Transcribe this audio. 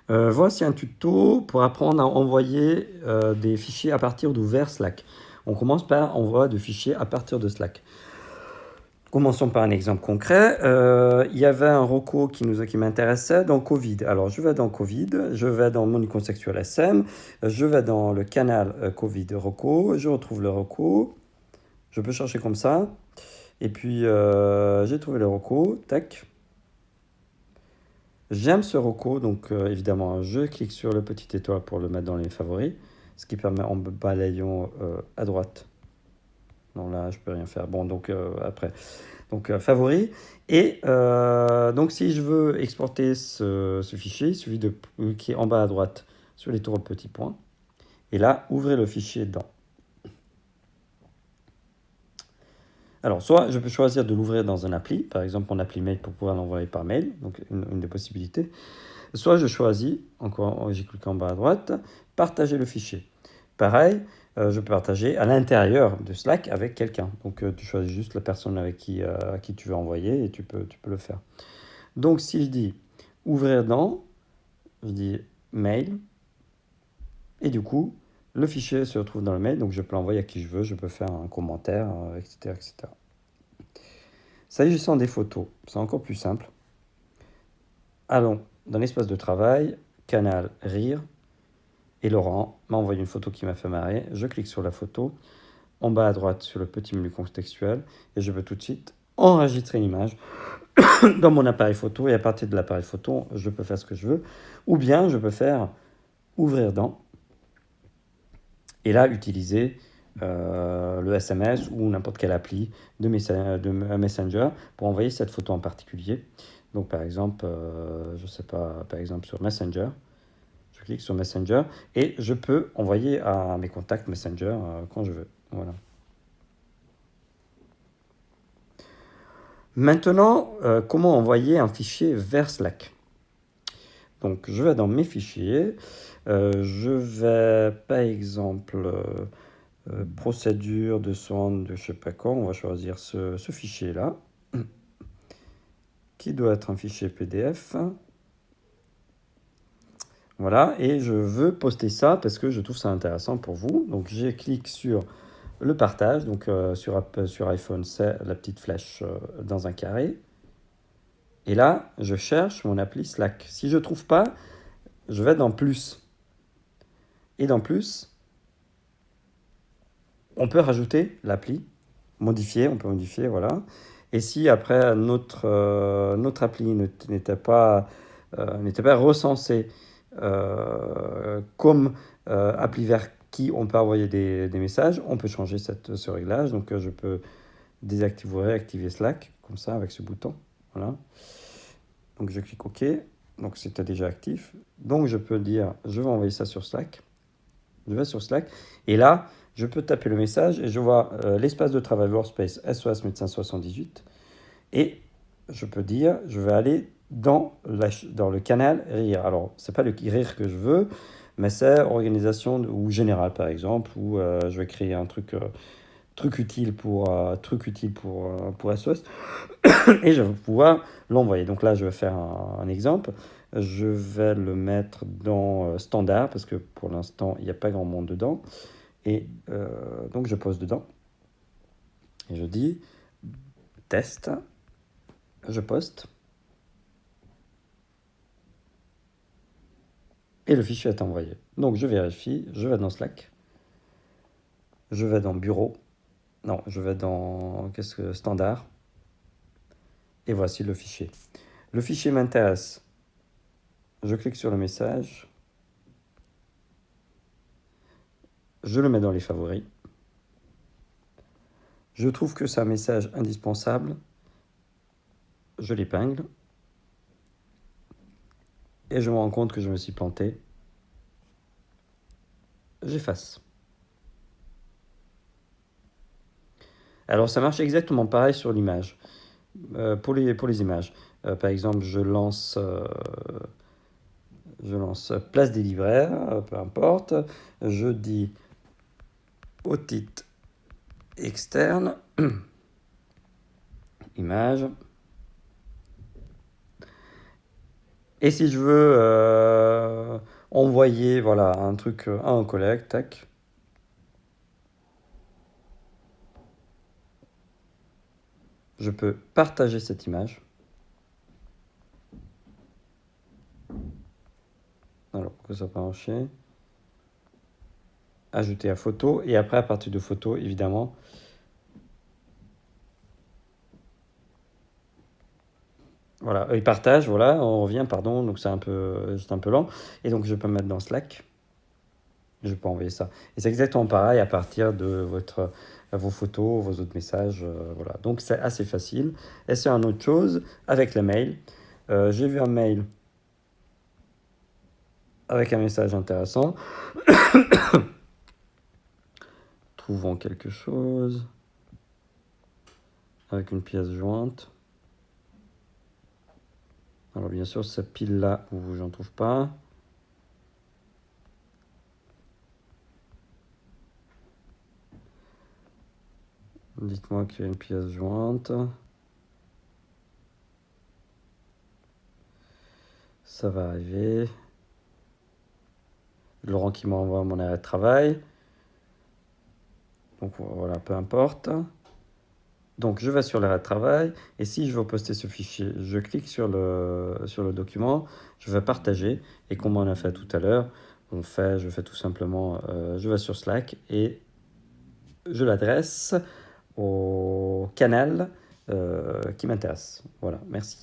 Voici un tuto pour apprendre à envoyer des fichiers à partir d'ouvert Slack. On commence par envoi de fichiers à partir de Slack. Commençons par un exemple concret. Il y avait un reco qui m'intéressait dans Covid. Alors je vais dans Covid, je vais dans mon contextuel SM, je vais dans le canal Covid reco, je retrouve le reco, je peux chercher comme ça. Et puis j'ai trouvé le reco, tac. J'aime ce reco, donc évidemment, je clique sur le petit étoile pour le mettre dans les favoris, ce qui permet en balayant à droite. Non, là, je peux rien faire. Bon, donc après. Donc, favoris. Et donc, si je veux exporter ce fichier, il suffit de cliquer en bas à droite sur les tours petits points. Et là, ouvrez le fichier dedans. Alors, soit je peux choisir de l'ouvrir dans un appli, par exemple mon appli mail pour pouvoir l'envoyer par mail, donc une des possibilités. Soit je choisis, encore j'ai cliqué en bas à droite, partager le fichier. Pareil, je peux partager à l'intérieur de Slack avec quelqu'un. Donc tu choisis juste la personne avec à qui tu veux envoyer et tu peux le faire. Donc si je dis ouvrir dans, je dis mail, et du coup, le fichier se retrouve dans le mail, donc je peux l'envoyer à qui je veux, je peux faire un commentaire, etc., etc. S'agissant des photos, c'est encore plus simple. Allons dans l'espace de travail, canal rire, et Laurent m'a envoyé une photo qui m'a fait marrer. Je clique sur la photo, en bas à droite sur le petit menu contextuel, et je peux tout de suite enregistrer l'image dans mon appareil photo, et à partir de l'appareil photo, je peux faire ce que je veux. Ou bien je peux faire ouvrir dans, et là utiliser le SMS ou n'importe quelle appli de Messenger pour envoyer cette photo en particulier. Donc par exemple, je sais pas, par exemple sur Messenger, je clique sur Messenger et je peux envoyer à mes contacts Messenger quand je veux. Voilà. Maintenant, comment envoyer un fichier vers Slack? Donc je vais dans mes fichiers, je vais par exemple procédure de soins de je sais pas quoi, on va choisir ce fichier-là, qui doit être un fichier PDF. Voilà, et je veux poster ça parce que je trouve ça intéressant pour vous. Donc je clique sur le partage, donc sur iPhone, c'est la petite flèche dans un carré. Et là, je cherche mon appli Slack. Si je ne trouve pas, je vais dans plus. Et dans plus, on peut rajouter l'appli, modifier, on peut modifier, voilà. Et si après notre appli n'était pas recensée comme appli vers qui on peut envoyer des messages, on peut changer ce réglage. Donc je peux désactiver ou réactiver Slack, comme ça, avec ce bouton. Voilà. Donc je clique OK. Donc c'était déjà actif. Donc je peux dire, je vais envoyer ça sur Slack. Je vais sur Slack. Et là, je peux taper le message et je vois l'espace de travail Workspace SOS Médecin 78. Et je peux dire, je vais aller dans le canal rire. Alors, c'est pas le rire que je veux, mais c'est organisation ou général, par exemple, où je vais créer un truc utile pour SOS et je vais pouvoir l'envoyer. Donc là, je vais faire un exemple. Je vais le mettre dans standard parce que pour l'instant, il n'y a pas grand monde dedans. Et donc, je pose dedans et je dis test. Je poste et le fichier est envoyé. Donc, je vérifie. Je vais dans Slack. Je vais dans bureau. Non, je vais dans standard. Et voici le fichier. Le fichier m'intéresse. Je clique sur le message. Je le mets dans les favoris. Je trouve que c'est un message indispensable. Je l'épingle. Et je me rends compte que je me suis planté. J'efface. Alors ça marche exactement pareil sur l'image. Pour les images. Par exemple, je lance place des libraires, peu importe. Je dis otite externe, image. Et si je veux envoyer voilà, un truc à un collègue, tac, je peux partager cette image. Alors, pourquoi ça n'a pas marché? Ajouter à photo. Et après, à partir de photo, évidemment, voilà, il partage, voilà, on revient, pardon, donc c'est un peu lent. Et donc, je peux mettre dans Slack. Je peux envoyer ça. Et c'est exactement pareil à partir de vos photos, vos autres messages. Voilà. Donc c'est assez facile. Et c'est une autre chose avec les mails. J'ai vu un mail avec un message intéressant. Trouvons quelque chose avec une pièce jointe. Alors bien sûr, cette pile-là, où j'en trouve pas. Dites-moi qu'il y a une pièce jointe. Ça va arriver. Laurent qui m'envoie mon arrêt de travail. Donc voilà, peu importe. Donc je vais sur l'arrêt de travail et si je veux poster ce fichier, je clique sur le document, je vais partager et comme on a fait tout à l'heure, je fais tout simplement, je vais sur Slack et je l'adresse au canal qui m'intéresse. Voilà, merci.